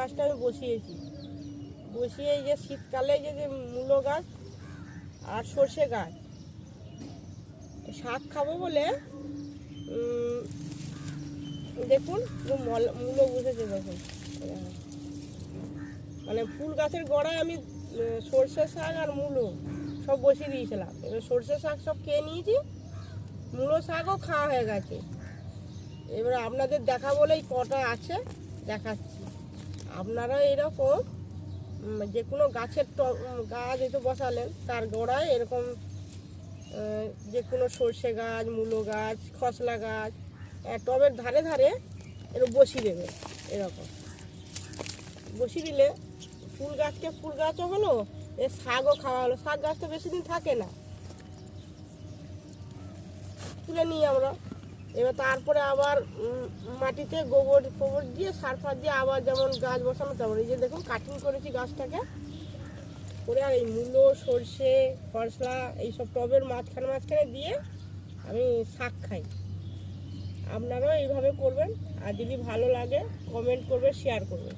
গাছটা আমি বসিয়েছি। বসিয়ে এই যে শীতকালে যে মূলো গাছ আর সর্ষে গাছ, শাক খাবো বলে দেখুন মূলো বসেছে। দেখুন মানে ফুল গাছের গোড়ায় আমি সর্ষে শাক আর মূলো সব বসিয়ে দিয়েছিলাম। এবার সর্ষে শাক সব খেয়ে নিয়েছি, মূলো শাকও খাওয়া হয়ে গেছে। এবার আপনাদের দেখা বলেই কটা আছে দেখাচ্ছি। আপনারা এরকম যে কোনো গাছের গাছ এসে বসালেন, তার গোড়ায় এরকম যে কোনো সর্ষে গাছ, মূলো গাছ, খসলা গাছ টবের ধারে ধারে এরকম বসিয়ে দেবে। এরকম বসিয়ে দিলে ফুল গাছকে ফুল গাছও হলো, এর শাকও খাওয়া হলো। শাক গাছটা বেশি দিন থাকে না, তুলে নিই আমরা। এবার তারপরে আবার মাটিতে গোবর ফোবর দিয়ে সার ফার দিয়ে আবার যেমন গাছ বসানো তেমন। এই যে দেখুন কাটিং করেছি গাছটাকে করে, আর এই মূলো, সর্ষে, খসলা এইসব টবের মাঝখানে মাঝখানে দিয়ে আমি শাক খাই। আপনারাও এইভাবে করবেন, আর যদি ভালো লাগে কমেন্ট করবেন, শেয়ার করবেন।